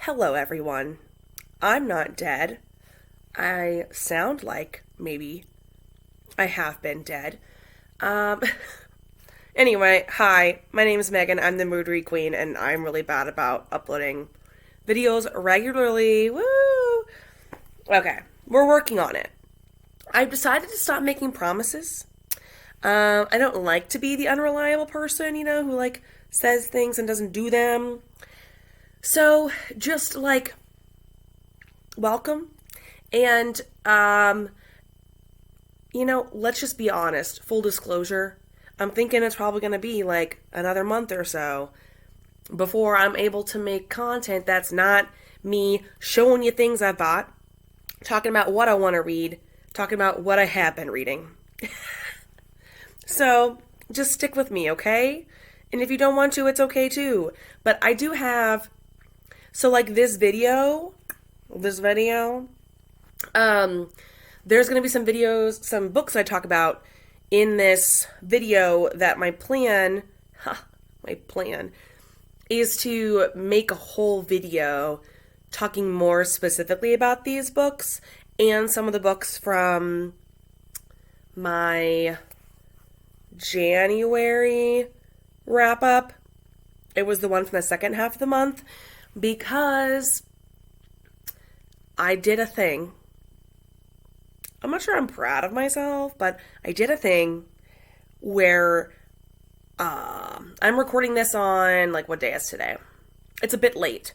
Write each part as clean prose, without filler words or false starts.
Hello, everyone. I'm not dead. I sound like maybe I have been dead. Um, anyway, hi. My name is Megan. I'm the Moodery Queen, and I'm really bad about uploading videos regularly. Woo! Okay, we're working on it. I've decided to stop making promises. I don't like to be the unreliable person, who says things and doesn't do them. So just welcome. And, let's just be honest. Full disclosure. I'm thinking it's probably going to be another month or so before I'm able to make content that's not me showing you things I bought, talking about what I want to read, talking about what I have been reading. So just stick with me, okay? And if you don't want to, it's okay too. But I do have, this video, there's going to be some books I talk about in this video that my plan is to make a whole video talking more specifically about these books and some of the books from my January wrap up. It was the one from the second half of the month because I did a thing. I'm not sure I'm proud of myself, but I did a thing where I'm recording this on, what day is today? It's a bit late.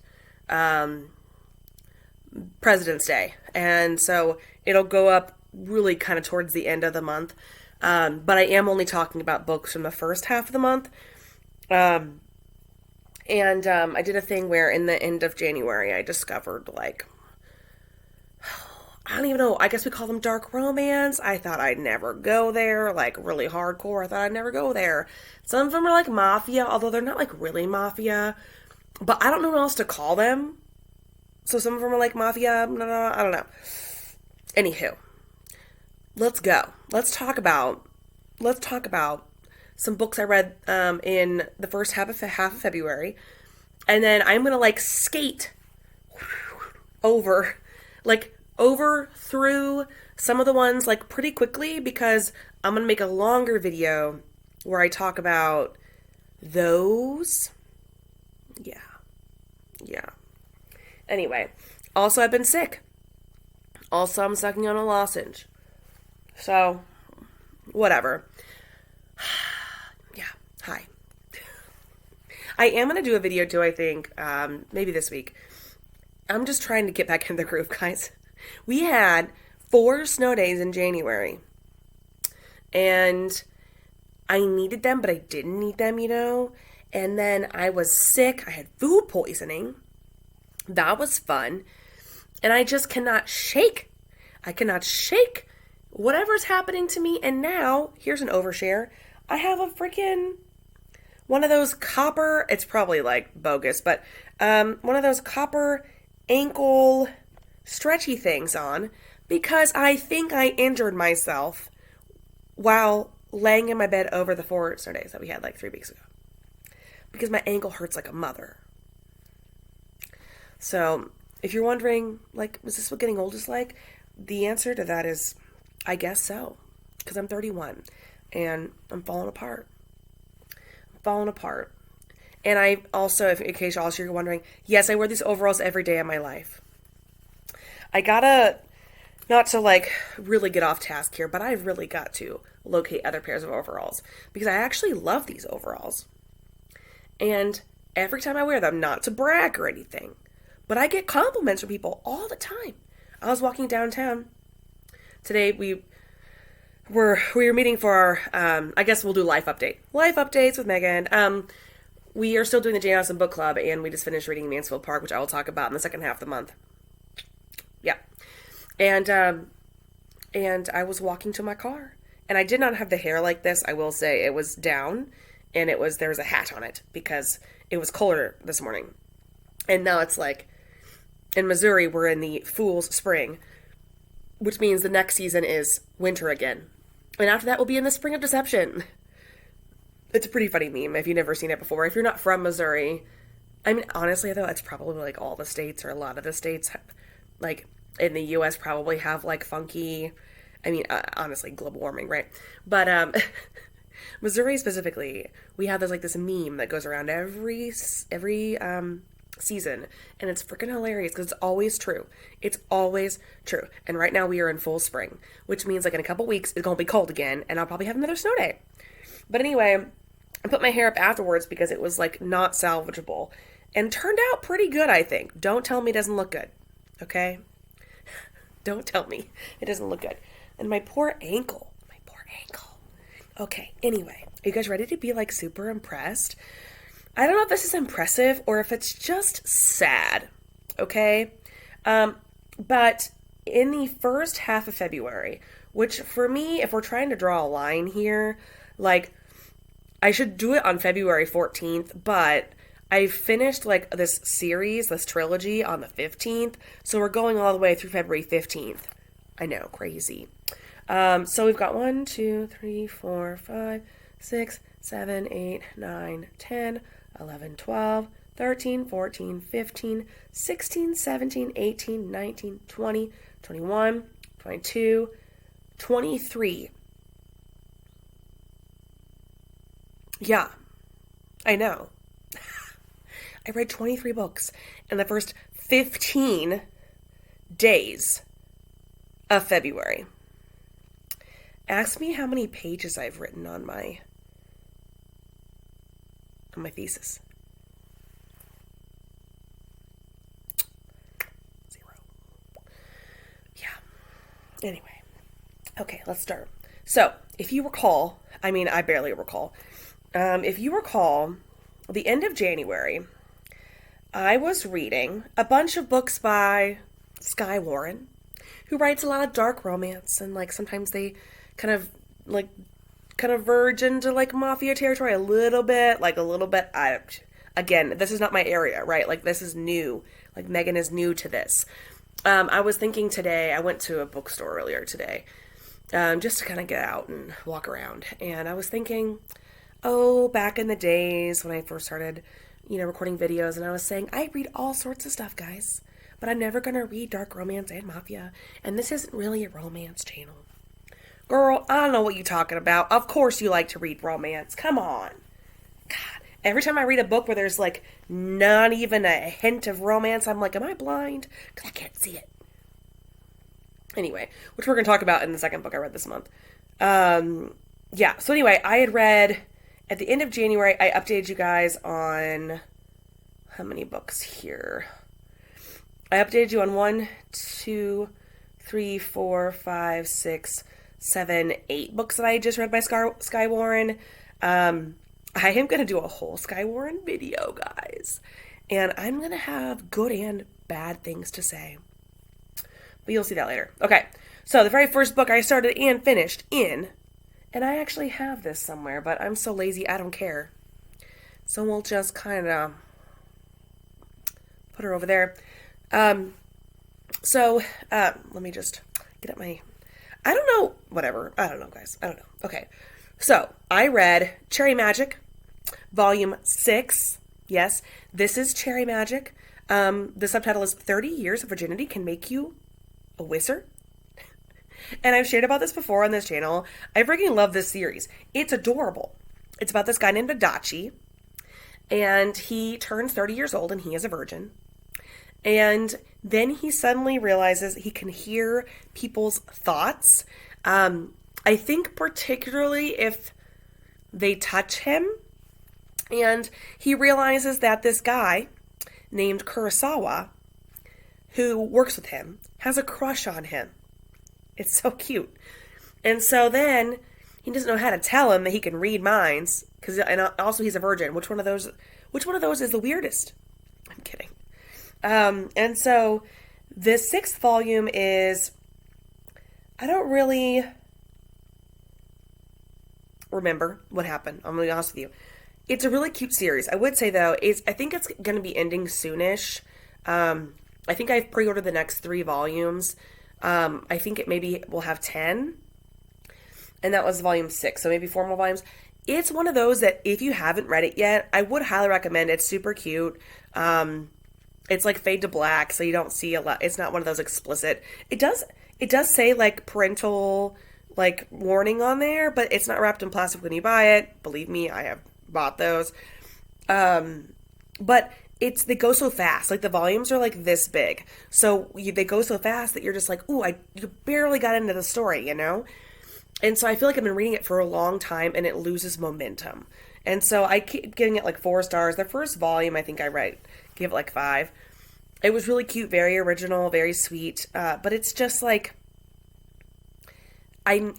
President's Day. And so it'll go up really kind of towards the end of the month. But I am only talking about books from the first half of the month. I did a thing where in the end of January, I discovered, I don't even know, I guess we call them dark romance. I thought I'd never go there, really hardcore. I thought I'd never go there. Some of them are mafia, although they're not really mafia. But I don't know what else to call them. So some of them are mafia, I don't know. Anywho, let's go. Let's talk about some books I read in the first half of February. And then I'm going to skate over through some of the ones pretty quickly because I'm going to make a longer video where I talk about those. Yeah. Anyway, also I've been sick. Also I'm sucking on a lozenge. So, whatever. Yeah, hi. I am going to do a video too, I think, maybe this week. I'm just trying to get back in the groove, guys. We had 4 snow days in January. And I needed them, but I didn't need them, And then I was sick. I had food poisoning. That was fun. And I just cannot shake. I cannot shake whatever's happening to me. And now, here's an overshare. I have a freaking one of those copper, it's probably bogus, but one of those copper ankle stretchy things on because I think I injured myself while laying in my bed over the 4 snow days that we had 3 weeks ago. Because my ankle hurts like a mother. So, if you're wondering, is this what getting old is like? The answer to that is, I guess so. Because I'm 31. And I'm falling apart. And I also, in case also you're wondering, yes, I wear these overalls every day of my life. I gotta, not to really get off task here, but I've really got to locate other pairs of overalls. Because I actually love these overalls. And every time I wear them, not to brag or anything, but I get compliments from people all the time. I was walking downtown today. We were meeting for our, I guess we'll do life updates with Megan. We are still doing the Jane Austen book club, and we just finished reading Mansfield Park, which I will talk about in the second half of the month. Yeah. And I was walking to my car, and I did not have the hair like this. I will say it was down, and there was a hat on it because it was colder this morning. And now it's in Missouri, we're in the Fool's Spring, which means the next season is winter again. And after that, we'll be in the Spring of Deception. It's a pretty funny meme if you've never seen it before. If you're not from Missouri, I mean, honestly, though, it's probably like all the states or a lot of the states, like in the US, probably have like funky. I mean, honestly, global warming, right? But Missouri specifically, we have this meme that goes around every season, and it's freaking hilarious because it's always true. It's always true. And right now we are in full spring, which means like in a couple weeks it's gonna be cold again, and I'll probably have another snow day. But anyway, I put my hair up afterwards because it was like not salvageable, and turned out pretty good, I think. Don't tell me it doesn't look good, okay? Don't tell me it doesn't look good. And my poor ankle. Okay, anyway, are you guys ready to be like super impressed? I don't know if this is impressive or if it's just sad, okay? But in the first half of February, which for me, if we're trying to draw a line here, like, I should do it on February 14th, but I finished like this series, this trilogy on the 15th, so we're going all the way through February 15th. I know, crazy. So we've got 1, 2, 3, 4, 5, 6, 7, 8, 9, 10, 11, 12, 13, 14, 15, 16, 17, 18, 19, 20, 21, 22, 23. Yeah, I know. I read 23 books in the first 15 days of February. Ask me how many pages I've written on my thesis. 0. Yeah. Anyway. Okay, let's start. So, if you recall, I mean, I barely recall. If you recall, the end of January, I was reading a bunch of books by Skye Warren, who writes a lot of dark romance, and like sometimes they kind of verge into like mafia territory a little bit. Again, this is not my area, right? Like, this is new. Like, Megan is new to this. I was thinking today, I went to a bookstore earlier today, just to kind of get out and walk around. And I was thinking, back in the days when I first started, recording videos, and I was saying, I read all sorts of stuff, guys, but I'm never going to read dark romance and mafia. And this isn't really a romance channel. Girl, I don't know what you're talking about. Of course you like to read romance. Come on. God, every time I read a book where there's like not even a hint of romance, I'm like, am I blind? Because I can't see it. Anyway, which we're going to talk about in the second book I read this month. Yeah, so anyway, I had read, at the end of January, I updated you guys on, how many books here? I updated you on 1, 2, 3, 4, 5, 6, 7, 8 books that I just read by Skye Warren. I am going to do a whole Skye Warren video, guys. And I'm going to have good and bad things to say. But you'll see that later. Okay, so the very first book I started and finished in, and I actually have this somewhere, but I'm so lazy I don't care. So we'll just kind of put her over there. Let me just get up my... I don't know. Whatever. I don't know, guys. I don't know. Okay. So, I read Cherry Magic, Volume 6. Yes, this is Cherry Magic. The subtitle is 30 Years of Virginity Can Make You a Wizard. And I've shared about this before on this channel. I freaking love this series. It's adorable. It's about this guy named Adachi. And he turns 30 years old and he is a virgin. And then he suddenly realizes he can hear people's thoughts. I think particularly if they touch him. And he realizes that this guy named Kurosawa, who works with him, has a crush on him. It's so cute. And so then he doesn't know how to tell him that he can read minds, and also he's a virgin. Which one of those is the weirdest? I'm kidding. And so the 6th volume is, I don't really remember what happened. I'm going to be honest with you. It's a really cute series. I would say, though, I think it's going to be ending soonish. I think I've pre-ordered the next 3 volumes. I think it maybe will have 10. And that was volume 6, so maybe 4 more volumes. It's one of those that if you haven't read it yet, I would highly recommend. It's super cute. It's like fade to black, so you don't see a lot. It's not one of those explicit. It does say like parental like warning on there, but it's not wrapped in plastic when you buy it. Believe me, I have bought those. But they go so fast. Like the volumes are like this big, so they go so fast that you're just like, ooh, you barely got into the story, you know. And so I feel like I've been reading it for a long time, and it loses momentum. And so I keep giving it like 4 stars. The first volume, I think gave it like 5. It was really cute, very original, very sweet. But it's just like, I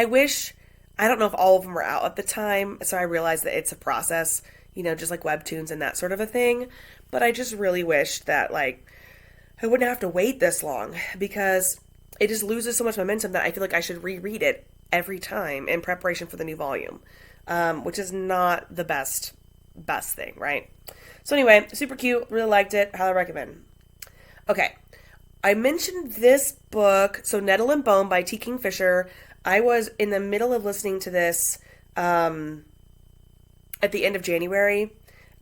wish, I don't know if all of them were out at the time, so I realized that it's a process, you know, just like webtoons and that sort of a thing. But I just really wish that like I wouldn't have to wait this long, because it just loses so much momentum that I feel like I should reread it every time in preparation for the new volume, which is not the best thing, right? So anyway, super cute, really liked it, highly recommend. Okay, I mentioned this book, so Nettle and Bone by T. Kingfisher. I was in the middle of listening to this at the end of January,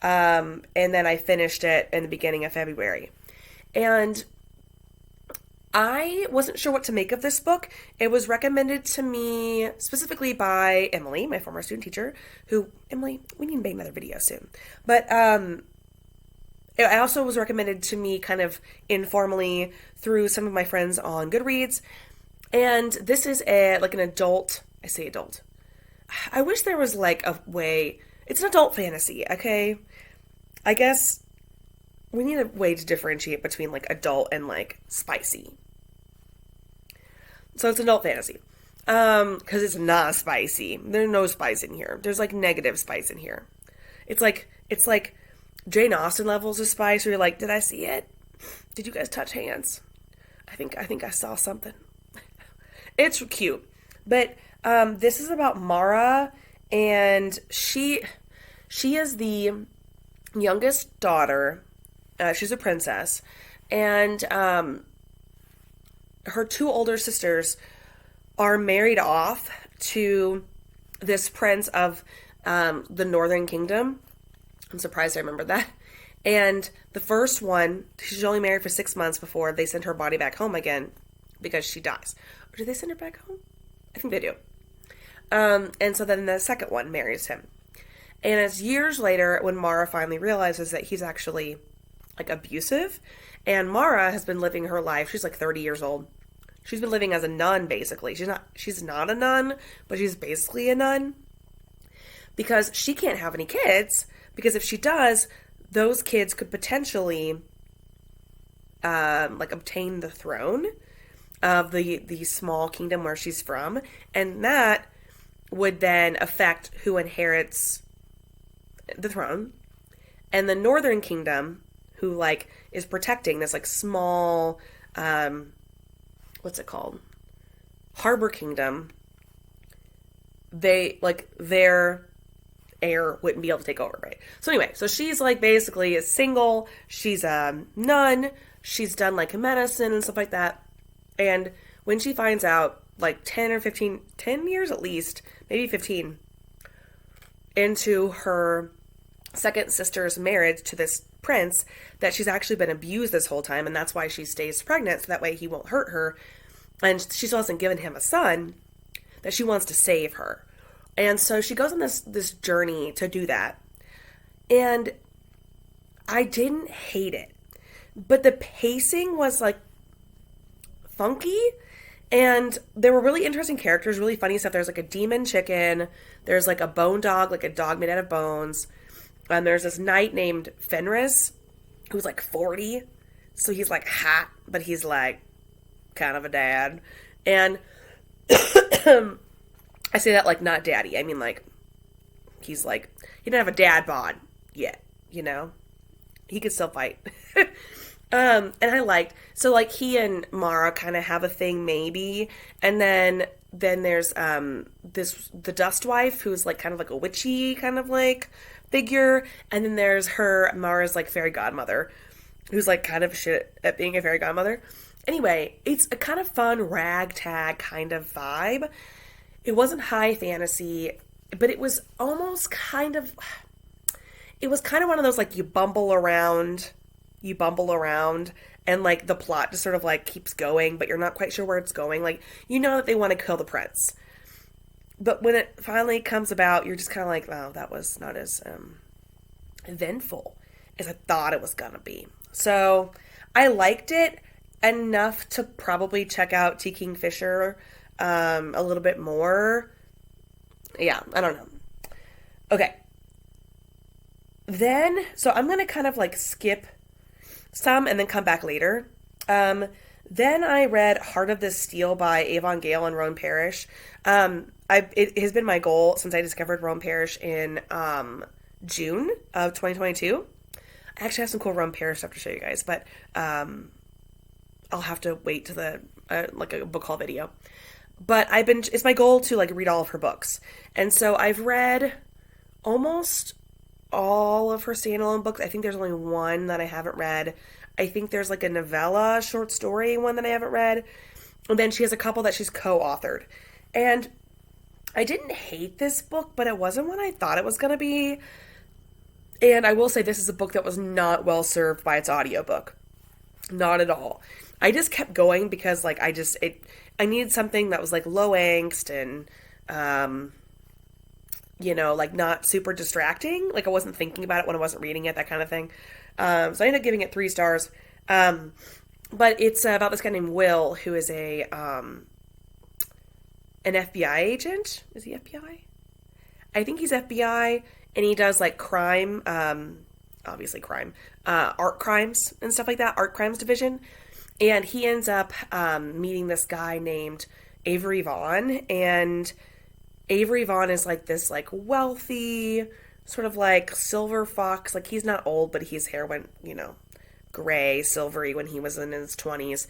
and then I finished it in the beginning of February. And I wasn't sure what to make of this book. It was recommended to me specifically by Emily, my former student teacher, Emily, we need to make another video soon. But it also was recommended to me kind of informally through some of my friends on Goodreads. And this is an adult, I say adult. I wish there was like a way, it's an adult fantasy, okay? I guess we need a way to differentiate between like adult and like spicy. So it's adult fantasy. Because it's not spicy. There's no spice in here. There's like negative spice in here. It's like Jane Austen levels of spice where you're like, did I see it? Did you guys touch hands? I think I saw something. It's cute. But this is about Mara, and she is the youngest daughter. She's a princess, and her 2 older sisters are married off to this prince of the Northern Kingdom. I'm surprised I remember that. And the first one, she's only married for 6 months before they send her body back home again because she dies. Or do they send her back home? I think they do. And so then the second one marries him. And it's years later when Mara finally realizes that he's actually like abusive. And Mara has been living her life. She's like 30 years old. She's been living as a nun, basically. She's not a nun, but she's basically a nun. Because she can't have any kids. Because if she does, those kids could potentially obtain the throne of the small kingdom where she's from. And that would then affect who inherits the throne. And the Northern Kingdom, who like is protecting this like small what's it called? Harbor Kingdom, their heir wouldn't be able to take over, right? So anyway, so she's like basically a single, she's a nun, she's done like medicine and stuff like that. And when she finds out like 10 years at least, maybe 15, into her second sister's marriage to this prince, that she's actually been abused this whole time, and that's why she stays pregnant, so that way he won't hurt her. And she still hasn't given him a son, that she wants to save her. And so she goes on this journey to do that. And I didn't hate it, but the pacing was like funky, and there were really interesting characters, really funny stuff. There's like a demon chicken, there's like a bone dog, like a dog made out of bones, and there's this knight named Fenris who's like 40, so he's like hot, but he's like kind of a dad. And I say that like not daddy, I mean like he's like, he didn't have a dad bod yet, you know, he could still fight. And I liked, so like he and Mara kind of have a thing maybe, and then there's the Dust Wife, who's like kind of like a witchy kind of like figure, and then there's Mara's like fairy godmother, who's like kind of shit at being a fairy godmother. Anyway, it's a kind of fun ragtag kind of vibe. it wasn't high fantasy, but it was almost kind of, it was kind of one of those like you bumble around, and like the plot just sort of like keeps going, but you're not quite sure where it's going. Like, you know that they want to kill the prince. But when it finally comes about, you're just kind of like, oh, that was not as eventful as I thought it was going to be. So I liked it enough to probably check out T. Kingfisher a little bit more. Yeah, I don't know. Okay. Then, so I'm going to kind of like skip some and then come back later. Then I read Heart of the Steel by Avon Gale and Roan Parrish. It has been my goal since I discovered Roan Parrish in June of 2022. I actually have some cool Roan Parrish stuff to show you guys, but I'll have to wait to the like a book haul video. But it's my goal to like read all of her books, and so I've read almost all of her standalone books. I think there's only one that I haven't read. I think there's like a novella short story one that I haven't read. And then she has a couple that she's co-authored. And I didn't hate this book, but it wasn't what I thought it was going to be. And I will say this is a book that was not well served by its audiobook. Not at all. I just kept going because like I needed something that was like low angst and like not super distracting. Like I wasn't thinking about it when I wasn't reading it, that kind of thing. So I ended up giving it 3 stars. But it's about this guy named Will, who is an FBI agent. Is he FBI? I think he's FBI, and he does like crime, obviously crime, art crimes and stuff like that, art crimes division. And he ends up meeting this guy named Avery Vaughn, and Avery Vaughn is like this like wealthy, sort of like silver fox. Like he's not old, but his hair went, gray, silvery when he was in his 20s.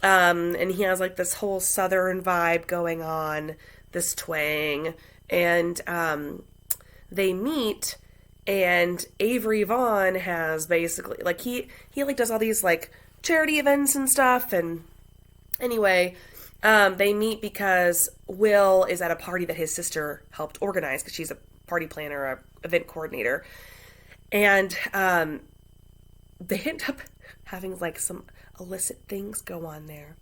And he has like this whole southern vibe going on, this twang. And they meet, and Avery Vaughn has basically like he like does all these like charity events and stuff. And anyway, they meet because Will is at a party that his sister helped organize because she's a party planner, a event coordinator. And they end up having like some illicit things go on there.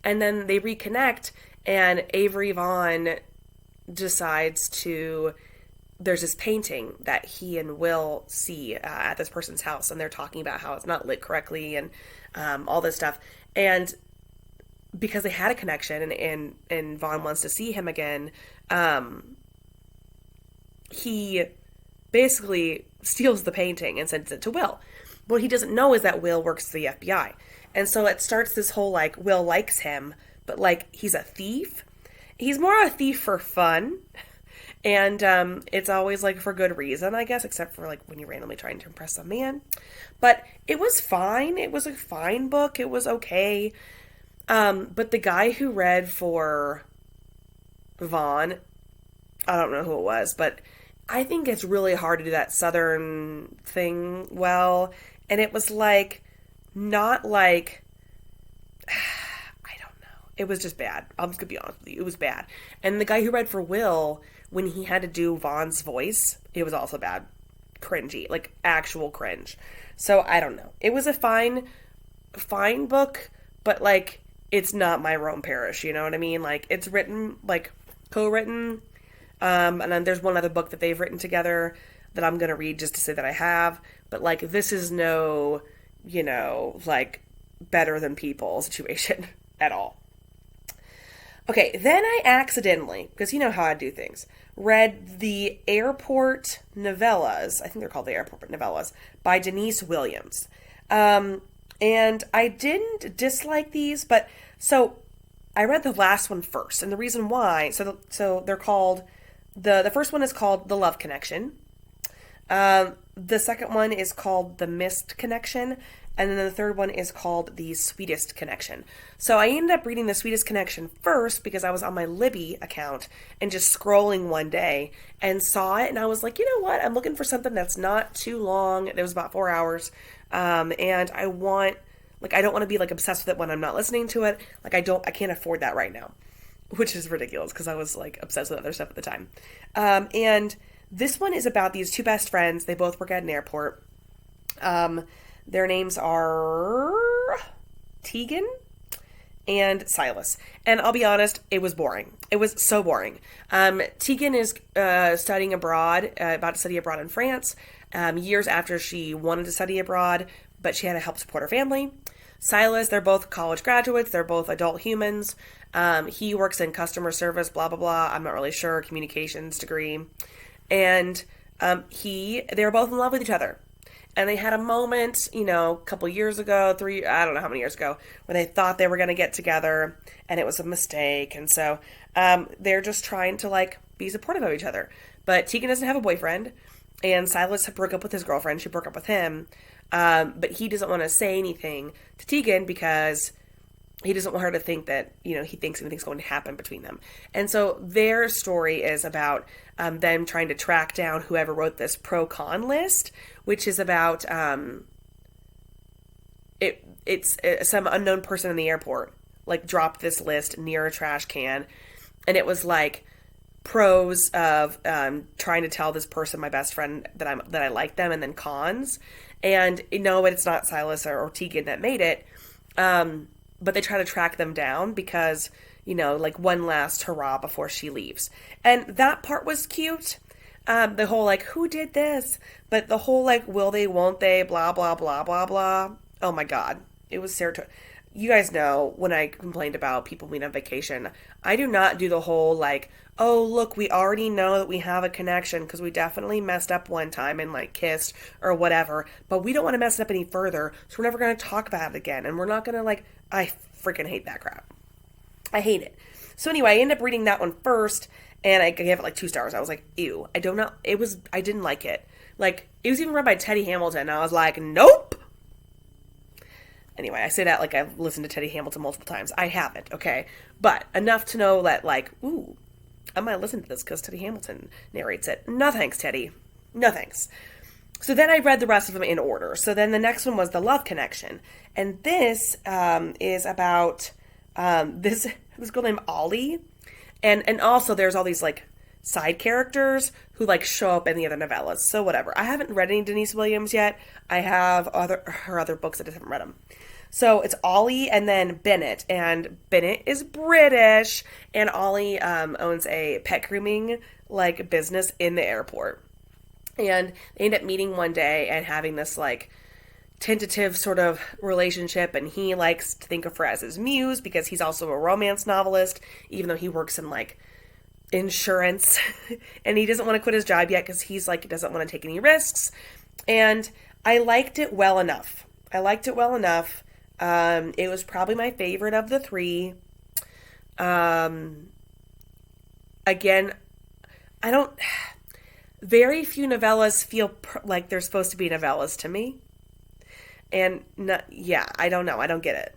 And then they reconnect, and Avery Vaughn decides there's this painting that he and Will see at this person's house, and they're talking about how it's not lit correctly and all this stuff. And because they had a connection, and Vaughn wants to see him again, he basically steals the painting and sends it to Will. What he doesn't know is that Will works for the FBI. And so it starts this whole, like, Will likes him, but, like, he's a thief. He's more a thief for fun. And it's always, like, for good reason, I guess, except for, like, when you're randomly trying to impress a man. But it was fine. It was a fine book. It was okay. But the guy who read for Vaughn, I don't know who it was, but I think it's really hard to do that southern thing well. And it was like, not like, I don't know. It was just bad. I'm just going to be honest with you. It was bad. And the guy who read for Will, when he had to do Vaughn's voice, it was also bad. Cringy. Like, actual cringe. So, I don't know. It was a fine book, but, like, it's not my Roan Parrish, you know what I mean? Like, it's written, like, co-written, and then there's one other book that they've written together that I'm going to read just to say that I have, but, like, this is no, like, better than people situation at all. Okay, then I accidentally, because you know how I do things, read the Airport Novellas, I think they're called the Airport Novellas, by Denise Williams. And I didn't dislike these, but so I read the last one first, and the reason why, so they're called, the first one is called The Love Connection. The second one is called The Missed Connection, and then the third one is called The Sweetest Connection. So I ended up reading The Sweetest Connection first because I was on my Libby account and just scrolling one day and saw it, and I was like, you know what, I'm looking for something that's not too long. It was about 4 hours. And I don't want to be like obsessed with it when I'm not listening to it. Like I can't afford that right now. which is ridiculous because I was like obsessed with other stuff at the time. And this one is about these two best friends. They both work at an airport. Their names are Tegan and Silas. And I'll be honest, it was boring. It was so boring. Tegan is studying abroad, about to study abroad in France, years after she wanted to study abroad, but she had to help support her family. Silas, they're both college graduates. They're both adult humans. He works in customer service, blah, blah, blah. I'm not really sure. Communications degree. And they were both in love with each other. And they had a moment, a couple years ago, I don't know how many years ago, where they thought they were going to get together, and it was a mistake. And so they're just trying to, like, be supportive of each other. But Tegan doesn't have a boyfriend, and Silas broke up with his girlfriend. She broke up with him. But he doesn't want to say anything to Tegan because he doesn't want her to think that, he thinks anything's going to happen between them. And so their story is about them trying to track down whoever wrote this pro-con list, which is about it's some unknown person in the airport, like, dropped this list near a trash can. And it was like pros of trying to tell this person, my best friend, that I like them, and then cons. And it's not Silas or Tegan that made it. But they try to track them down because, like, one last hurrah before she leaves. And that part was cute. The whole, like, who did this? But the whole, like, will they, won't they, blah, blah, blah, blah, blah. Oh, my God. It was serotonin. You guys know when I complained about people being on vacation, I do not do the whole, like, oh, look, we already know that we have a connection because we definitely messed up one time and, like, kissed or whatever, but we don't want to mess it up any further, so we're never going to talk about it again, and we're not going to, like, I freaking hate that crap. I hate it. So anyway, I ended up reading that one first, and I gave it, like, 2 stars. I was like, ew, I didn't like it. Like, it was even read by Teddy Hamilton, and I was like, nope! Anyway, I say that like I've listened to Teddy Hamilton multiple times. I haven't, okay? But enough to know that, like, ooh, I might listen to this because Teddy Hamilton narrates it. No thanks, Teddy. No thanks. So then I read the rest of them in order. So then the next one was The Love Connection. And this is about this girl named Ollie. And also there's all these, like, side characters who, like, show up in the other novellas. So whatever. I haven't read any Denise Williams yet. I have her other books. I just haven't read them. So it's Ollie and then Bennett. And Bennett is British. And Ollie owns a pet grooming, like, business in the airport. And they end up meeting one day and having this, like, tentative sort of relationship. And he likes to think of her as his muse because he's also a romance novelist, even though he works in, like, insurance. And he doesn't want to quit his job yet because he's, like, he doesn't want to take any risks. And I liked it well enough. It was probably my favorite of the 3. Again, very few novellas feel like they're supposed to be novellas to me. And I don't know. I don't get it.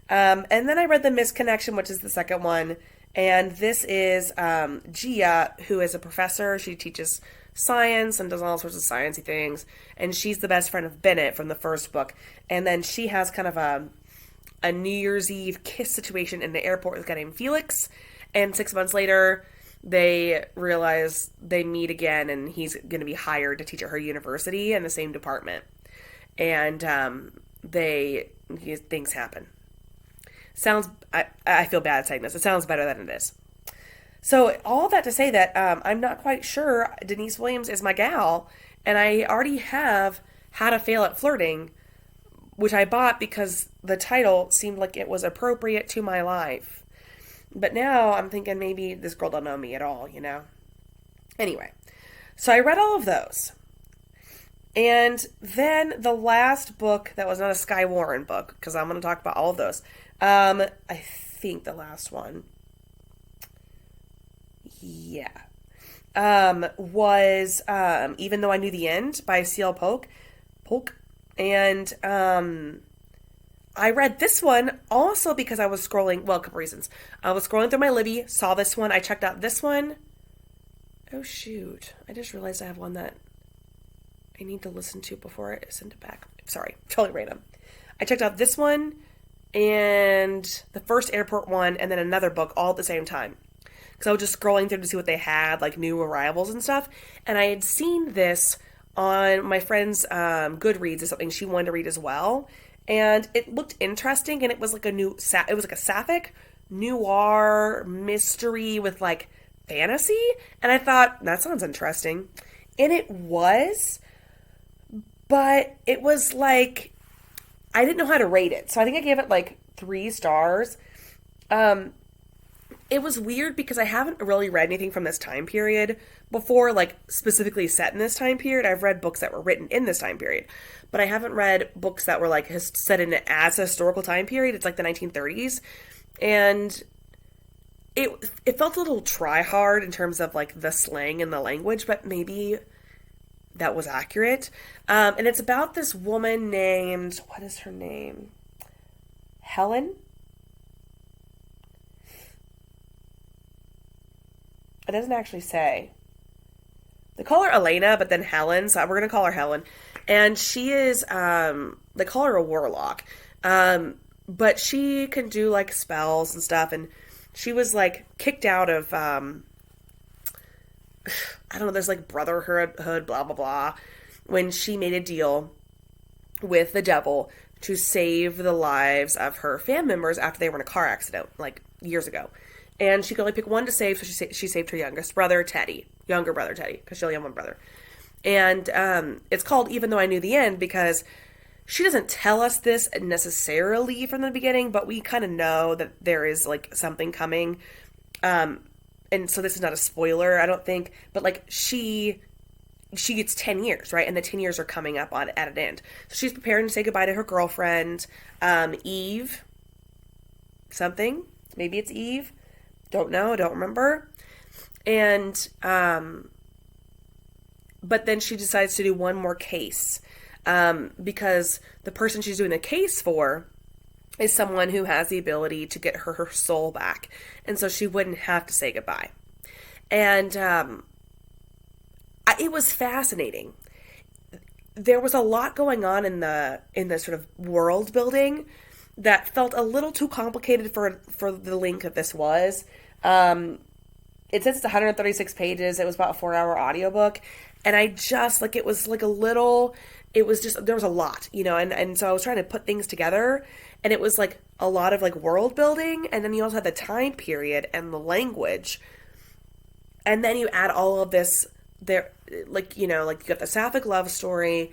And then I read The Misconnection, which is the second one. And this is Gia, who is a professor. She teaches science and does all sorts of sciencey things. And she's the best friend of Bennett from the first book. And then she has kind of a New Year's Eve kiss situation in the airport with a guy named Felix. And 6 months later, they realize they meet again, and he's going to be hired to teach at her university in the same department. And things happen. I feel bad saying this. It sounds better than it is. So all that to say that I'm not quite sure Denise Williams is my gal, and I already have How to Fail at Flirting, which I bought because the title seemed like it was appropriate to my life. But now I'm thinking maybe this girl don't know me at all, Anyway, so I read all of those. And then the last book that was not a Skye Warren book, because I'm going to talk about all of those. I think the last one, was Even Though I Knew the End by C.L. Polk. And I read this one also because I was scrolling, a couple reasons. I was scrolling through my Libby, saw this one, I checked out this one. Oh, shoot. I just realized I have one that I need to listen to before I send it back. Sorry, totally random. I checked out this one, and the first airport one, and then another book all at the same time. Because I was just scrolling through to see what they had, like new arrivals and stuff. And I had seen this on my friend's Goodreads, is something she wanted to read as well. And it looked interesting, and it was like it was like a sapphic noir mystery with like fantasy. And I thought, that sounds interesting. And it was, but it was like, I didn't know how to rate it. So I think I gave it like 3 stars. It was weird because I haven't really read anything from this time period before, like specifically set in this time period. I've read books that were written in this time period, but I haven't read books that were like set in it as a historical time period. It's like the 1930s, and it felt a little try hard in terms of like the slang and the language, but maybe that was accurate. And it's about this woman named, what is her name? Helen? It doesn't actually say. They call her Elena, but then Helen, so we're going to call her Helen. And she is, they call her a warlock. But she can do, like, spells and stuff, and she was, like, kicked out of, I don't know, there's, like, brotherhood, blah, blah, blah, when she made a deal with the devil to save the lives of her family members after they were in a car accident, like, years ago. And she could only pick one to save, so she saved her younger brother, Teddy, because she only had one brother. And it's called Even Though I Knew the End, because she doesn't tell us this necessarily from the beginning, but we kind of know that there is, like, something coming. And so this is not a spoiler, I don't think, but, like, she gets 10 years, right? And the 10 years are coming up at an end. So she's preparing to say goodbye to her girlfriend, Eve, something. Maybe it's Eve. Don't know, don't remember. And, but then she decides to do one more case, because the person she's doing the case for is someone who has the ability to get her soul back. And so she wouldn't have to say goodbye. And, it was fascinating. There was a lot going on in the sort of world building that felt a little too complicated for the length that this was. It says it's 136 pages. It was about a 4-hour audiobook. And I just, like, it was like there was a lot, you know, and so I was trying to put things together, and it was like a lot of like world building, and then you also had the time period and the language. And then you add all of this there, like, you know, like you got the sapphic love story.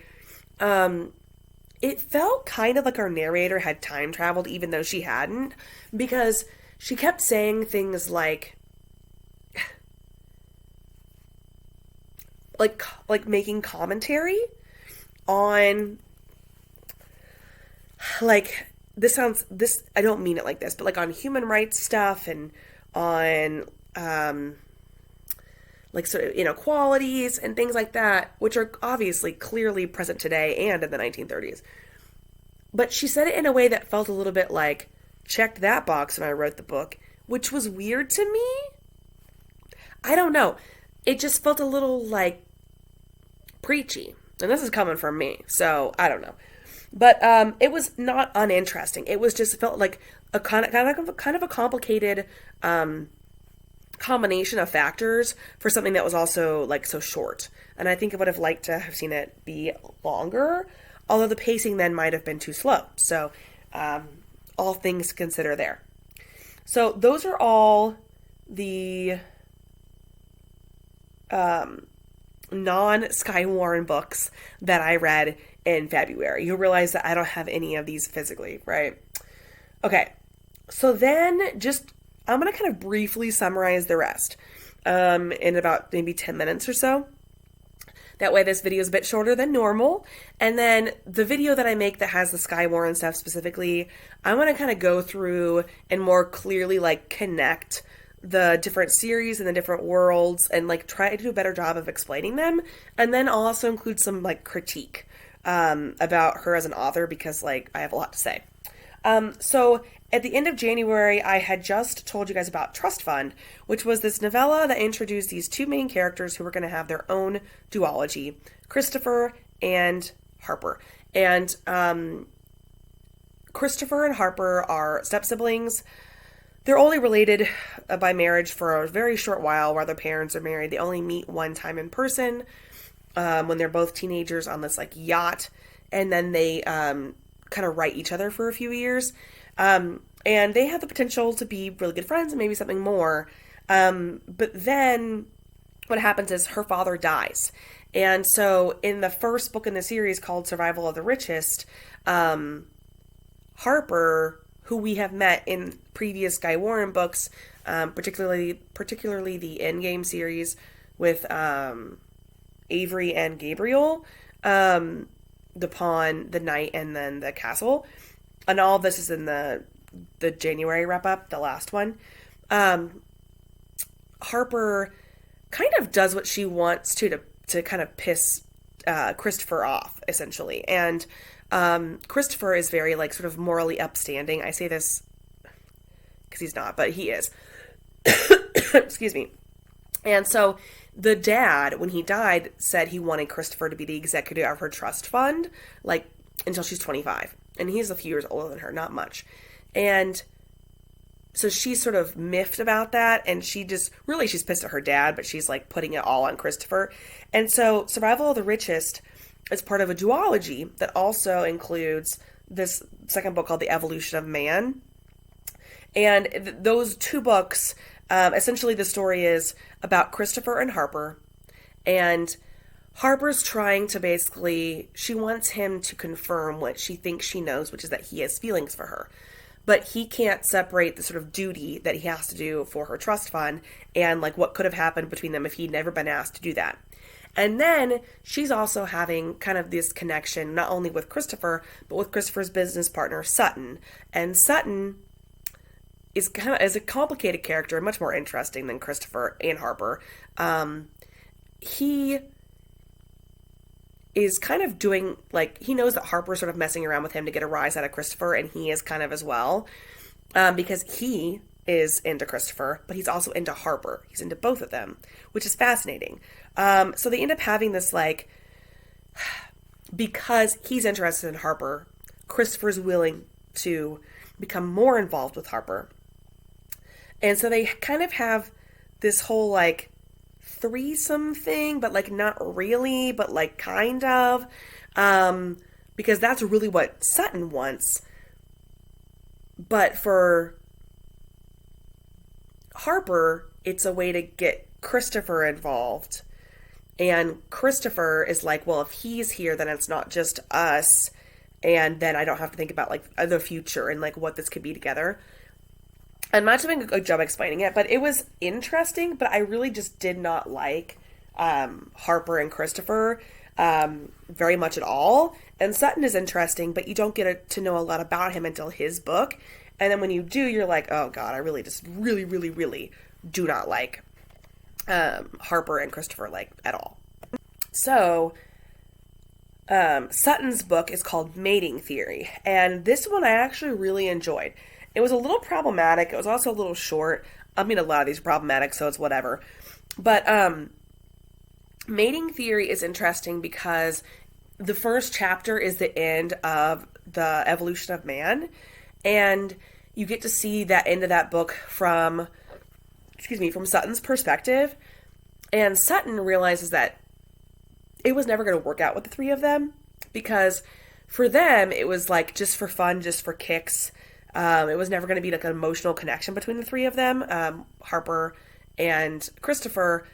It felt kind of like our narrator had time traveled, even though she hadn't, because she kept saying things like making commentary on, like, I don't mean it like this, but like on human rights stuff and on, like sort of inequalities and things like that, which are obviously clearly present today and in the 1930s. But she said it in a way that felt a little bit like, checked that box when I wrote the book, which was weird to me. I don't know. It just felt a little like preachy. And this is coming from me, so I don't know. But it was not uninteresting. It was just felt like a kind of a complicated combination of factors for something that was also like so short. And I think I would have liked to have seen it be longer, although the pacing then might have been too slow. So all things to consider there. So those are all the non-Skywarn books that I read in February. You'll realize that I don't have any of these physically, right? Okay, so then I'm going to kind of briefly summarize the rest in about maybe 10 minutes or so. That way this video is a bit shorter than normal. And then the video that I make that has the Skywarn stuff specifically, I'm going to kind of go through and more clearly like connect the different series and the different worlds and like try to do a better job of explaining them. And then I'll also include some like critique about her as an author, because like I have a lot to say. So at the end of January, I had just told you guys about Trust Fund, which was this novella that introduced these two main characters who were going to have their own duology, Christopher and Harper. And Christopher and Harper are step-siblings. They're only related by marriage for a very short while while their parents are married. They only meet one time in person when they're both teenagers on this like yacht, and then they kind of write each other for a few years. And they have the potential to be really good friends and maybe something more. But then what happens is her father dies. And so in the first book in the series called Survival of the Richest, Harper, who we have met in previous Guy Warren books, particularly the Endgame series with Avery and Gabriel, the pawn, the knight, and then the castle. And all of this is in the January wrap-up, the last one. Harper kind of does what she wants to kind of piss Christopher off, essentially. And Christopher is very, like, sort of morally upstanding. I say this because he's not, but he is. Excuse me. And so the dad, when he died, said he wanted Christopher to be the executor of her trust fund, like, until she's 25. And he's a few years older than her, not much. And so she's sort of miffed about that, and she's pissed at her dad, but she's, like, putting it all on Christopher. And so Survival of the Richest is part of a duology that also includes this second book called The Evolution of Man. And those two books, essentially the story is about Christopher and Harper, and Harper's trying to she wants him to confirm what she thinks she knows, which is that he has feelings for her. But he can't separate the sort of duty that he has to do for her trust fund and, like, what could have happened between them if he'd never been asked to do that. And then she's also having kind of this connection, not only with Christopher, but with Christopher's business partner, Sutton. And Sutton is a complicated character, much more interesting than Christopher and Harper. He is kind of doing, like, he knows that Harper's sort of messing around with him to get a rise out of Christopher, and he is kind of as well, because he is into Christopher, but he's also into Harper. He's into both of them, which is fascinating. So they end up having this, like, because he's interested in Harper, Christopher's willing to become more involved with Harper. And so they kind of have this whole, like, threesome thing, but, like, not really, but, like, kind of, because that's really what Sutton wants. But for Harper, it's a way to get Christopher involved. And Christopher is like, well, if he's here, then it's not just us, and then I don't have to think about, like, the future and, like, what this could be together. I'm not doing a good job explaining it, but it was interesting, but I really just did not like Harper and Christopher very much at all. And Sutton is interesting, but you don't get to know a lot about him until his book. And then when you do, you're like, oh God, I really just really, really, really do not like Harper and Christopher, like, at all. So Sutton's book is called Mating Theory, and this one I actually really enjoyed. It was a little problematic. It was also a little short. I mean, a lot of these are problematic, so it's whatever. But Mating Theory is interesting because the first chapter is the end of the Evolution of Man, and you get to see that end of that book from Sutton's perspective. And Sutton realizes that it was never going to work out with the three of them, because for them, it was, like, just for fun, just for kicks. It was never going to be, like, an emotional connection between the three of them, Harper and Christopher.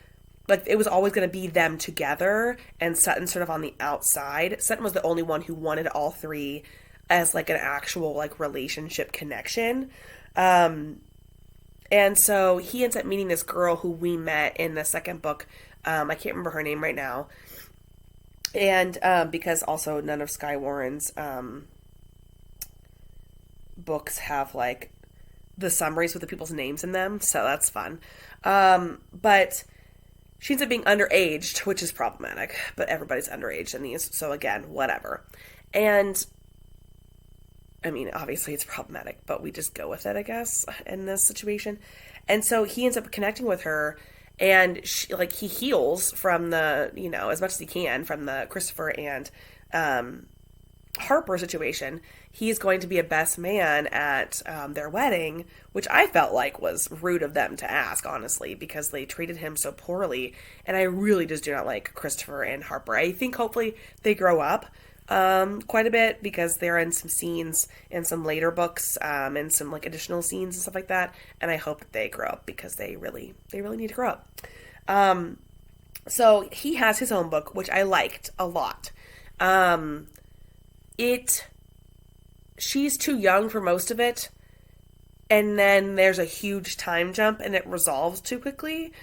Like, it was always going to be them together, and Sutton sort of on the outside. Sutton was the only one who wanted all three as, like, an actual, like, relationship connection. And so he ends up meeting this girl who we met in the second book. I can't remember her name right now. And because also none of Skye Warren's books have, like, the summaries with the people's names in them, so that's fun. But she ends up being underaged, which is problematic, but everybody's underaged in these, so again, whatever. And I mean, obviously it's problematic, but we just go with it, I guess, in this situation. And so he ends up connecting with her, and he heals from the, as much as he can from the Christopher and Harper situation, he's going to be a best man at their wedding, which I felt like was rude of them to ask, honestly, because they treated him so poorly. And I really just do not like Christopher and Harper. I think hopefully they grow up quite a bit, because they're in some scenes in some later books and some like additional scenes and stuff like that. And I hope that they grow up, because they really need to grow up. So he has his own book, which I liked a lot. She's too young for most of it, and then there's a huge time jump and it resolves too quickly,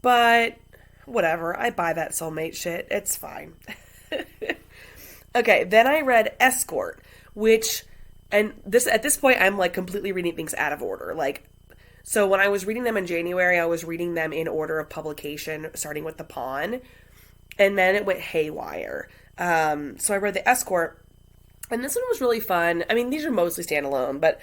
but whatever, I buy that soulmate shit, it's fine. Okay, then I read Escort, which, and this, at this point, I'm like completely reading things out of order, like, so when I was reading them in January, I was reading them in order of publication, starting with The Pawn, and then it went haywire. So I read The Escort, and this one was really fun. I mean, these are mostly standalone, but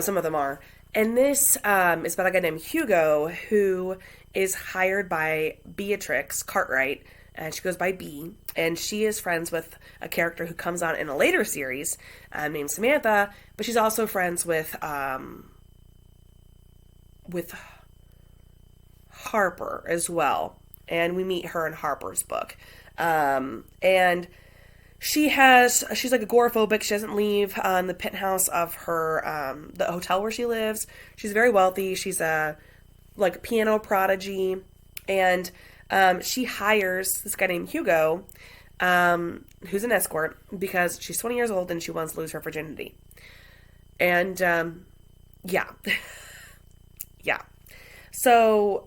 some of them are. And this is about a guy named Hugo, who is hired by Beatrix Cartwright, and she goes by B, and she is friends with a character who comes on in a later series named Samantha, but she's also friends with Harper as well. And we meet her in Harper's book. And she's like agoraphobic. She doesn't leave the penthouse of her, the hotel where she lives. She's very wealthy. She's a like piano prodigy. And she hires this guy named Hugo, who's an escort, because she's 20 years old and she wants to lose her virginity. And, yeah. Yeah. So,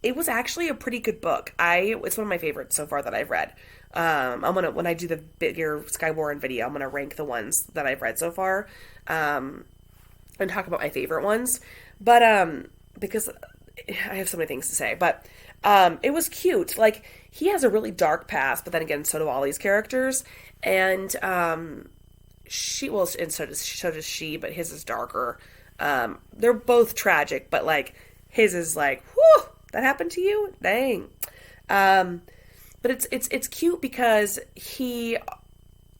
it was actually a pretty good book. It's one of my favorites so far that I've read. When I do the bigger Skywarren video, I'm gonna rank the ones that I've read so far, and talk about my favorite ones. But, because I have so many things to say, but, it was cute. Like, he has a really dark past, but then again, so do all these characters. And, and so does she, but his is darker. They're both tragic, but like, his is like, whew, that happened to you? Dang. But it's cute because he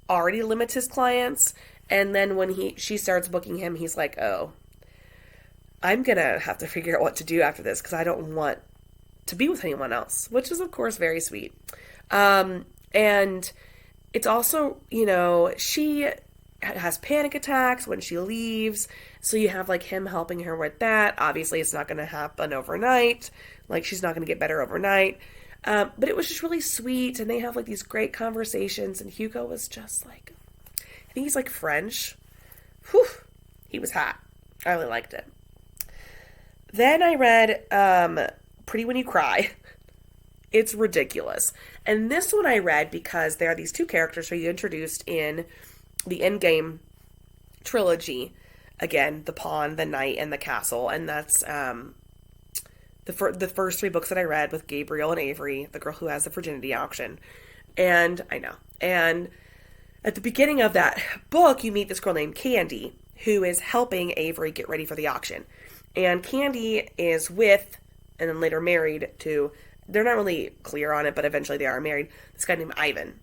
already limits his clients, and then when she starts booking him, he's like, oh, I'm gonna have to figure out what to do after this, because I don't want to be with anyone else, which is of course very sweet. And it's also, she has panic attacks when she leaves, so you have like him helping her with that. Obviously it's not going to happen overnight, like she's not going to get better overnight, but it was just really sweet, and they have like these great conversations, and Hugo was just like, I think he's like French. Whew, he was hot. I really liked it. Then I read Pretty When You Cry. It's ridiculous. And this one I read because there are these two characters who you introduced in the Endgame trilogy. Again, the Pawn, the Knight, and the Castle. And that's the first three books that I read with Gabriel and Avery, the girl who has the virginity auction. And I know. And at the beginning of that book, you meet this girl named Candy, who is helping Avery get ready for the auction. And Candy is with, and then later married to, they're not really clear on it, but eventually they are married, this guy named Ivan.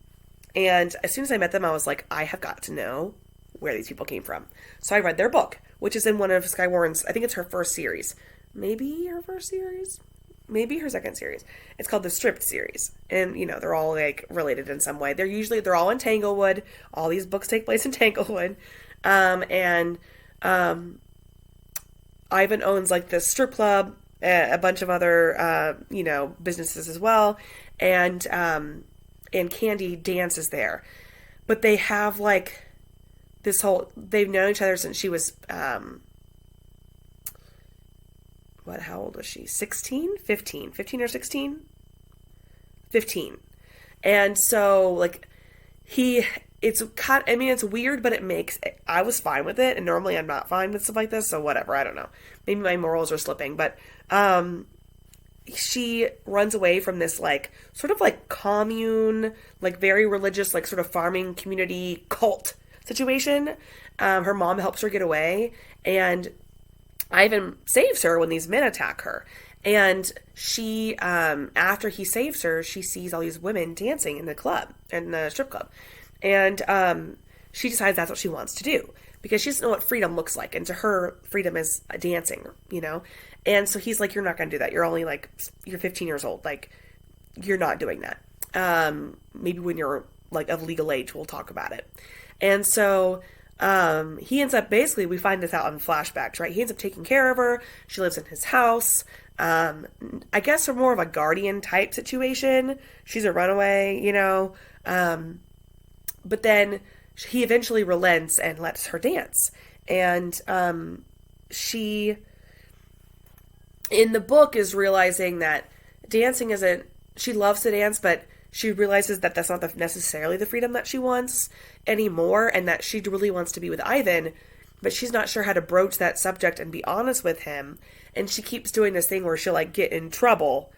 And as soon as I met them, I was like, I have got to know where these people came from. So I read their book, which is in one of Skywarren's, I think it's her first series. Maybe her first series? Maybe her second series. It's called the Stripped series. And, they're all, like, related in some way. They're all in Tanglewood. All these books take place in Tanglewood. Ivan owns, like, this strip club, a bunch of other, businesses as well. And Candy dances there. But they have, like, they've known each other since she was, how old was she? 16? 15? 15 or 16? 15. And so, like, it's weird, but I was fine with it, and normally I'm not fine with stuff like this, so whatever, I don't know. Maybe my morals are slipping, but, she runs away from this, like, sort of like commune, like very religious, like sort of farming community cult situation. Her mom helps her get away, and Ivan saves her when these men attack her. And she, after he saves her, she sees all these women dancing in the strip club. And she decides that's what she wants to do because she doesn't know what freedom looks like. And to her, freedom is dancing, And so he's like, you're not going to do that. You're only like, you're 15 years old. Like, you're not doing that. Maybe when you're like of legal age, we'll talk about it. And so he ends up, basically, we find this out in flashbacks, right? He ends up taking care of her. She lives in his house. I guess for more of a guardian type situation. She's a runaway, but then he eventually relents and lets her dance. And she, in the book, is realizing that dancing isn't, she loves to dance, but she realizes that that's not necessarily the freedom that she wants anymore, and that she really wants to be with Ivan, but she's not sure how to broach that subject and be honest with him. And she keeps doing this thing where she'll like get in trouble.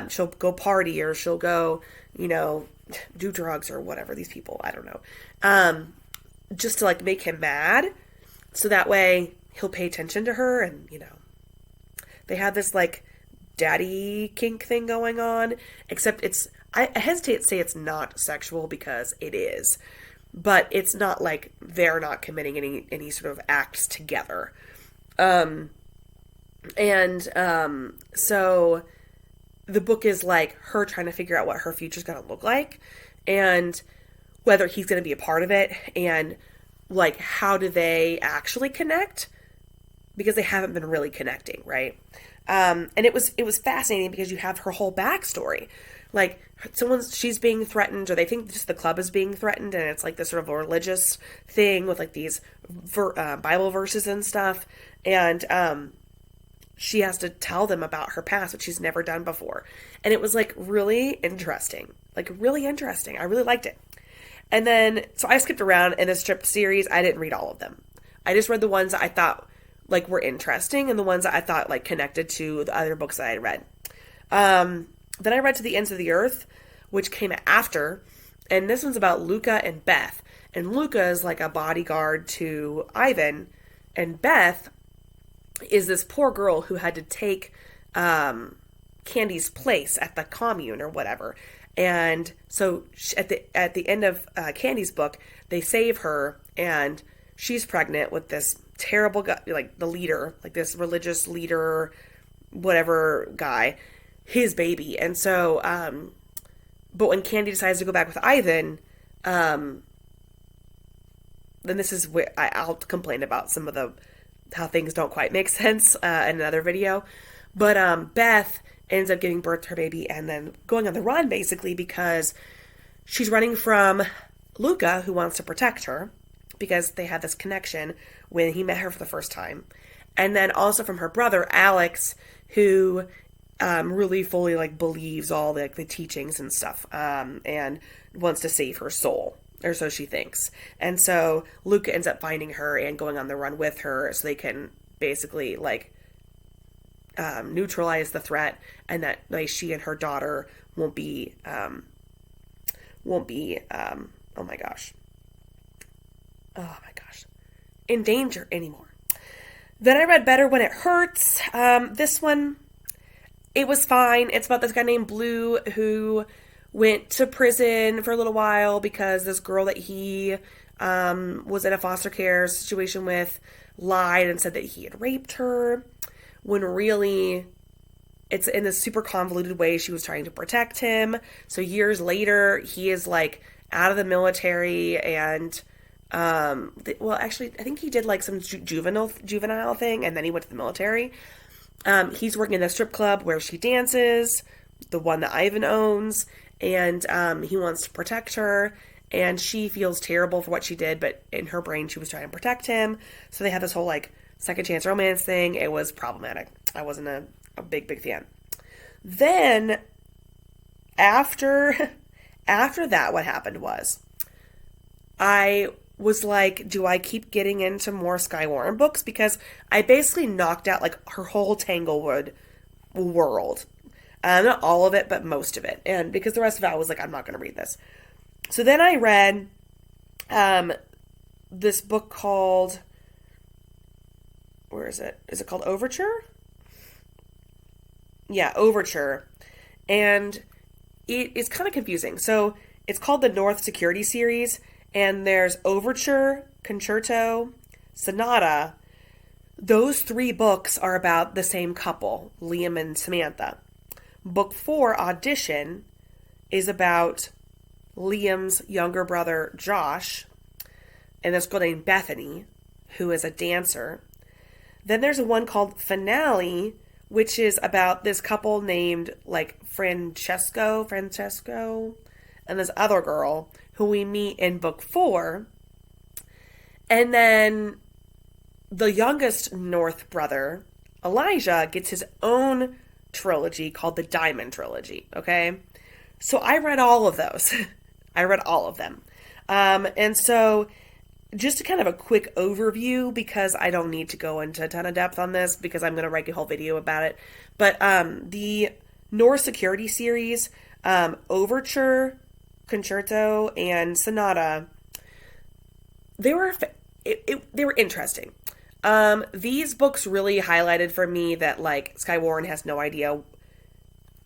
She'll go party, or she'll go, do drugs or whatever. These people, I don't know. Just to like make him mad, so that way he'll pay attention to her. And they have this like daddy kink thing going on, except I hesitate to say it's not sexual because it is, but it's not like they're not committing any sort of acts together. So the book is like her trying to figure out what her future's going to look like and whether he's going to be a part of it, and like how do they actually connect, because they haven't been really connecting, right? And it was fascinating because you have her whole backstory. Like she's being threatened, or they think just the club is being threatened, and it's like this sort of a religious thing with like these Bible verses and stuff. And she has to tell them about her past, which she's never done before. And it was like really interesting. I really liked it. And then, so I skipped around in the strip series. I didn't read all of them. I just read the ones that I thought like were interesting, and the ones that I thought like connected to the other books that I read. Then I read To the Ends of the Earth, which came after, and this one's about Luca and Beth. And Luca is like a bodyguard to Ivan, and Beth is this poor girl who had to take Candy's place at the commune or whatever. And so at the end of Candy's book, they save her, and she's pregnant with this terrible guy, like the leader, like this religious leader, whatever guy, his baby. And so, but when Candy decides to go back with Ivan, then this is where I'll complain about some of how things don't quite make sense in another video. But Beth ends up giving birth to her baby and then going on the run, basically, because she's running from Luca, who wants to protect her, because they had this connection when he met her for the first time. And then also from her brother, Alex, who really fully like believes all the teachings and stuff, and wants to save her soul, or so she thinks. And so Luca ends up finding her and going on the run with her, so they can basically like neutralize the threat, and that like she and her daughter won't be oh my gosh, in danger anymore. Then I read Better When It Hurts. This one, it was fine. It's about this guy named Blue who went to prison for a little while because this girl that he was in a foster care situation with lied and said that he had raped her, when really it's in this super convoluted way she was trying to protect him. So years later, he is like out of the military, and well, actually, I think he did like some juvenile thing, and then he went to the military. He's working in a strip club where she dances, the one that Ivan owns, and he wants to protect her, and she feels terrible for what she did, but in her brain, she was trying to protect him. So they had this whole like second chance romance thing. It was problematic. I wasn't a big fan. Then after that, what happened was I was like, do I keep getting into more Skye Warren books? Because I basically knocked out like her whole Tanglewood world. Not all of it, but most of it. And because the rest of it, I was like, I'm not going to read this. So then I read this book called, where is it? Is it called Overture? Yeah, Overture. And it is kind of confusing. So it's called the North Security series, And there's Overture, Concerto, Sonata. Those 3 books are about the same couple, Liam and Samantha. Book 4, Audition, is about Liam's younger brother, Josh, and this girl named Bethany, who is a dancer. Then there's one called Finale, which is about this couple named, like, Francesco, and this other girl who we meet in book 4. And then the youngest North brother, Elijah, gets his own trilogy called the Diamond Trilogy, okay? So I read all of those. I read all of them. And so just kind of a quick overview, because I don't need to go into a ton of depth on this because I'm going to write a whole video about it. But the North Security series, Overture, Concerto, and Sonata, they were interesting. These books really highlighted for me that, like, Skye Warren has no idea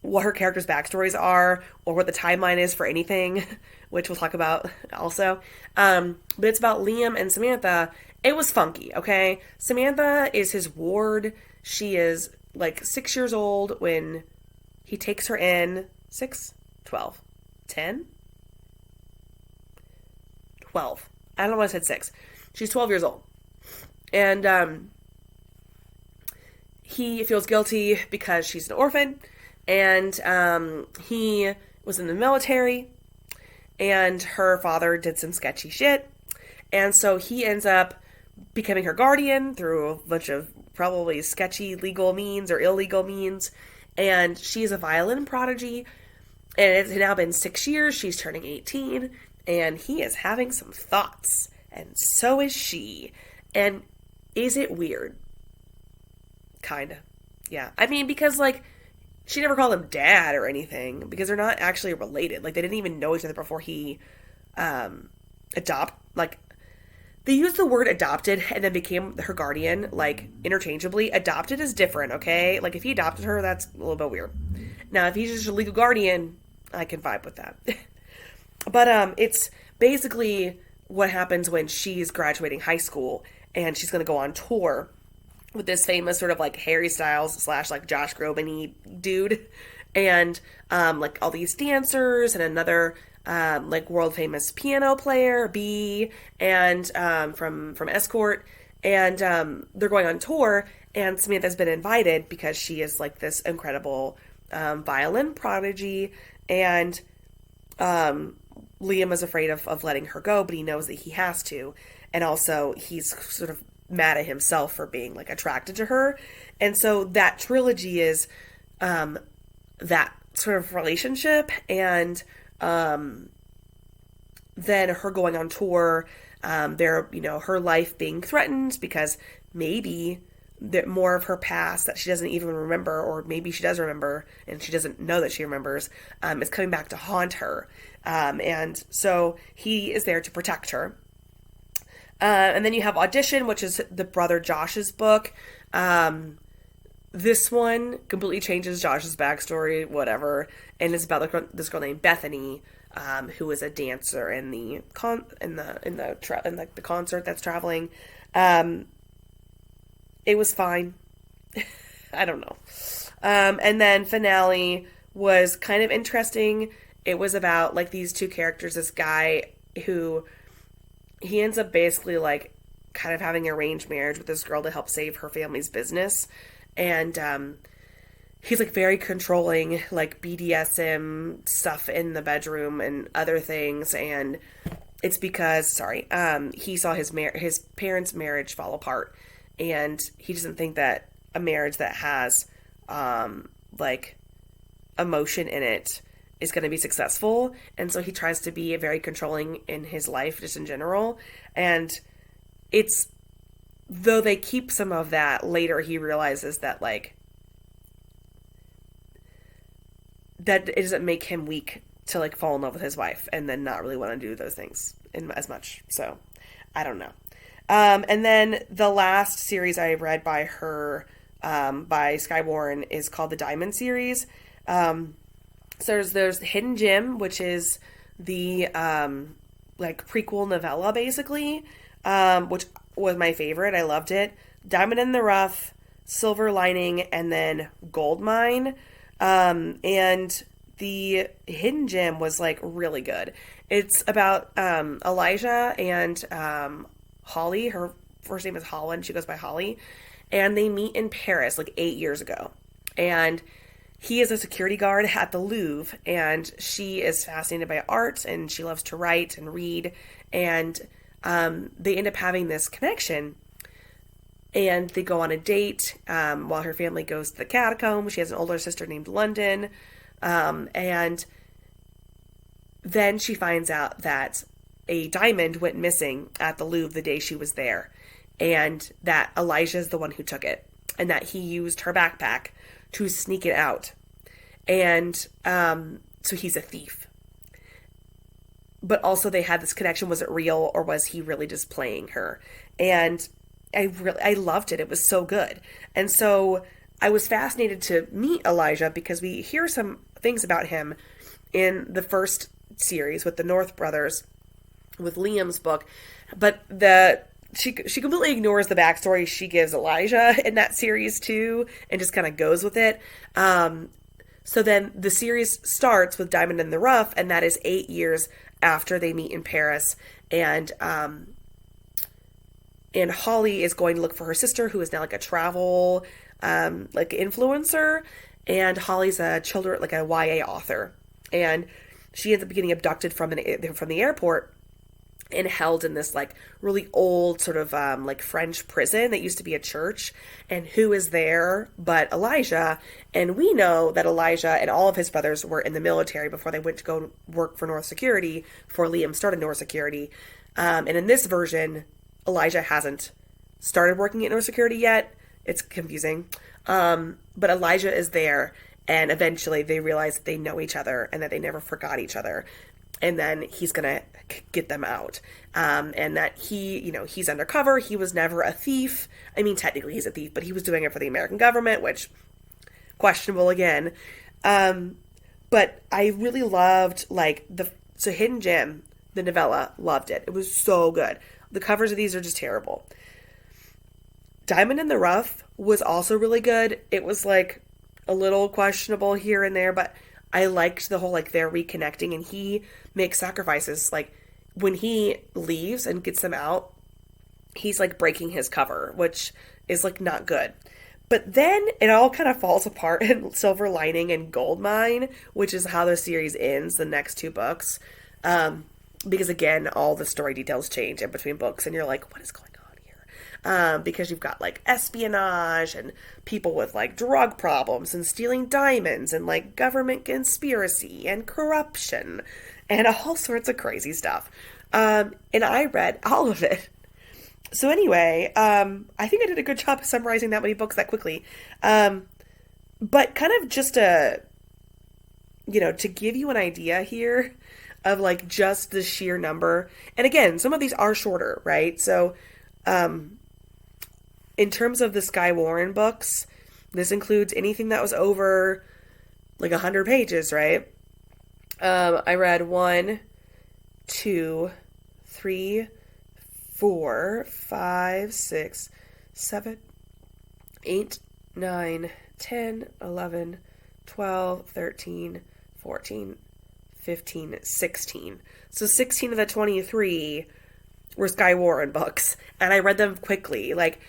what her characters' backstories are or what the timeline is for anything, which we'll talk about also. But it's about Liam and Samantha. It was funky, okay? Samantha is his ward. She is, like, 6 years old when he takes her in. 6? 12? 10? 12. I don't know why I said 6. She's 12 years old. And he feels guilty because she's an orphan. And he was in the military. And her father did some sketchy shit. And so he ends up becoming her guardian through a bunch of probably sketchy legal means or illegal means. And she's a violin prodigy. And it's now been 6 years. She's turning 18. And he is having some thoughts. And so is she. And is it weird? Kinda. Yeah. I mean, because, like, she never called him dad or anything. Because they're not actually related. Like, they didn't even know each other before he they used the word adopted and then became her guardian, like, interchangeably. Adopted is different, okay? Like, if he adopted her, that's a little bit weird. Now, if he's just a legal guardian, I can vibe with that. But it's basically what happens when she's graduating high school and she's going to go on tour with this famous sort of, like, Harry Styles / like Josh Groban-y dude, and like all these dancers and another like world famous piano player, B, and from Escort, and they're going on tour, and Samantha's been invited because she is, like, this incredible violin prodigy, and Liam is afraid of letting her go, but he knows that he has to, and also he's sort of mad at himself for being, like, attracted to her. And so that trilogy is that sort of relationship, and then her going on tour, her life being threatened because maybe that more of her past that she doesn't even remember, or maybe she does remember and she doesn't know that she remembers, is coming back to haunt her. And so he is there to protect her. And then you have Audition, which is the brother Josh's book. This one completely changes Josh's backstory, whatever, and it's about this girl named Bethany, who is a dancer in the concert that's traveling. It was fine. I don't know. And then Finale was kind of interesting. It was about, like, these two characters, this guy who he ends up basically, like, kind of having an arranged marriage with this girl to help save her family's business. And he's, like, very controlling, like, BDSM stuff in the bedroom and other things. And it's because, he saw his parents' marriage fall apart. And he doesn't think that a marriage that has, like, emotion in it is going to be successful. And so he tries to be very controlling in his life, just in general. And though they keep some of that, later he realizes that, like, that it doesn't make him weak to, like, fall in love with his wife and then not really want to do those things as much. So, I don't know. And then the last series I read by her, by Skye Warren, is called the Diamond series. So there's Hidden Gem, which is the like prequel novella, basically, which was my favorite. I loved it. Diamond in the Rough, Silver Lining, and then Gold Mine. And the Hidden Gem was like really good. It's about Elijah and Holly. Her first name is Holland. She goes by Holly. And they meet in Paris like 8 years ago. And he is a security guard at the Louvre, and she is fascinated by art, and she loves to write and read, and they end up having this connection, and they go on a date while her family goes to the catacombs. She has an older sister named London, and then she finds out that a diamond went missing at the Louvre the day she was there, and that Elijah is the one who took it, and that he used her backpack to sneak it out. And so he's a thief. But also they had this connection. Was it real, or was he really just playing her? And I loved it. It was so good. And so I was fascinated to meet Elijah, because we hear some things about him in the first series with the North brothers, with Liam's book. But she completely ignores the backstory she gives Elijah in that series too, and just kind of goes with it. So then the series starts with Diamond in the Rough, and that is 8 years after they meet in Paris. And Holly is going to look for her sister, who is now like a travel like influencer. And Holly's a YA author, and she ends up getting abducted from the airport and held in this like really old sort of like French prison that used to be a church. And who is there but Elijah? And we know that Elijah and all of his brothers were in the military before they went to go work for North Security, before Liam started North Security. And in this version, Elijah hasn't started working at North Security yet. It's confusing. But Elijah is there, and eventually they realize that they know each other and that they never forgot each other. And then he's going to get them out. And that he's undercover. He was never a thief. I mean, technically he's a thief, but he was doing it for the American government, which, questionable again. But I really loved, Hidden Gem, the novella, loved it. It was so good. The covers of these are just terrible. Diamond in the Rough was also really good. It was, like, a little questionable here and there, but I liked the whole, like, they're reconnecting, and he makes sacrifices. Like, when he leaves and gets them out, he's, like, breaking his cover, which is, like, not good. But then it all kind of falls apart in Silver Lining and Gold Mine, which is how the series ends, the next two books. Because, again, all the story details change in between books, and you're like, what is going on here? Because you've got, like, espionage and people with, like, drug problems and stealing diamonds and, like, government conspiracy and corruption and all sorts of crazy stuff. And I read all of it. So anyway, I think I did a good job of summarizing that many books that quickly. But kind of just to give you an idea here of, like, just the sheer number. And again, some of these are shorter, right? So, in terms of the Skye Warren books, this includes anything that was over, like, 100 pages, right? I read 1, 2, 3, 4, 5, 6, 7, 8, 9, 10, 11, 12, 13, 14, 15, 16. So 16 of the 23 were Skye Warren books, and I read them quickly. Like,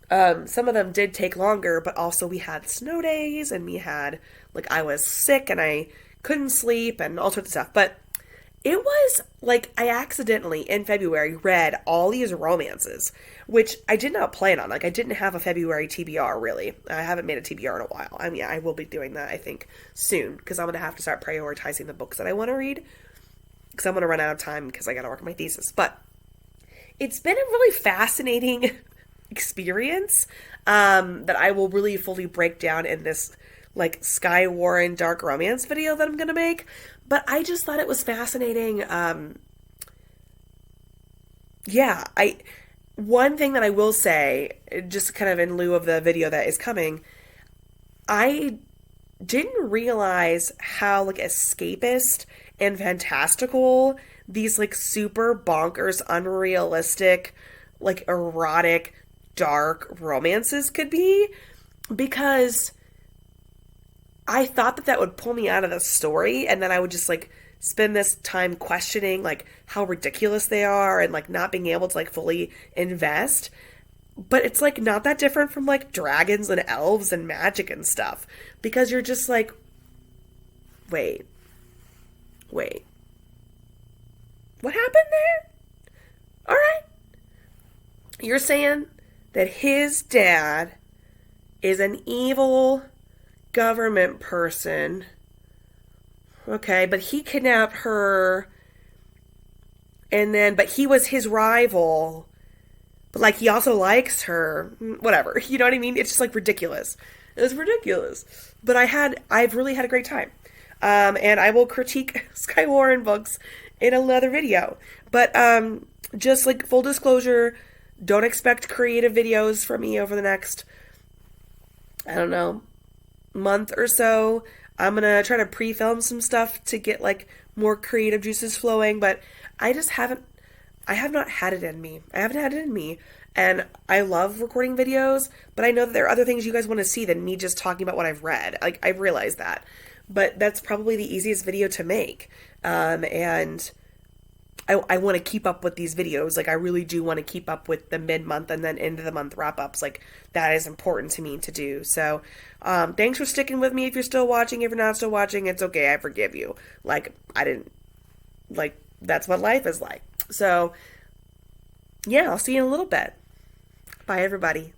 some of them did take longer, but also we had snow days, and we had, like, I was sick and I couldn't sleep and all sorts of stuff. But it was, like, I accidentally, in February, read all these romances, which I did not plan on. Like, I didn't have a February TBR, really. I haven't made a TBR in a while. I mean, I will be doing that, I think, soon, because I'm going to have to start prioritizing the books that I want to read, because I'm going to run out of time because I got to work on my thesis. But it's been a really fascinating experience that I will really fully break down in this, like, Skye Warren dark romance video that I'm going to make. But I just thought it was fascinating. One thing that I will say, just kind of in lieu of the video that is coming, I didn't realize how, like, escapist and fantastical these like super bonkers, unrealistic, like erotic, dark romances could be, because I thought that that would pull me out of the story, and then I would just like spend this time questioning like how ridiculous they are and like not being able to like fully invest. But it's like not that different from like dragons and elves and magic and stuff, because you're just like, wait, wait, what happened there? All right. You're saying that his dad is an evil government person. Okay, but he kidnapped her, and then, but he was his rival. But like he also likes her. Whatever. You know what I mean? It's just like ridiculous. It's ridiculous. But I've really had a great time. And I will critique Sky Warren books in another video. But just like full disclosure, don't expect creative videos from me over the next, I don't know, month or so. I'm gonna try to pre-film some stuff to get like more creative juices flowing, but I have not had it in me. I haven't had it in me. And I love recording videos, but I know that there are other things you guys want to see than me just talking about what I've read. Like, I realize that. But that's probably the easiest video to make. And I want to keep up with these videos. Like, I really do want to keep up with the mid-month and then end of the month wrap-ups. Like, that is important to me to do. So, thanks for sticking with me. If you're still watching, if you're not still watching, it's okay. I forgive you. Like, that's what life is like. So, yeah, I'll see you in a little bit. Bye, everybody.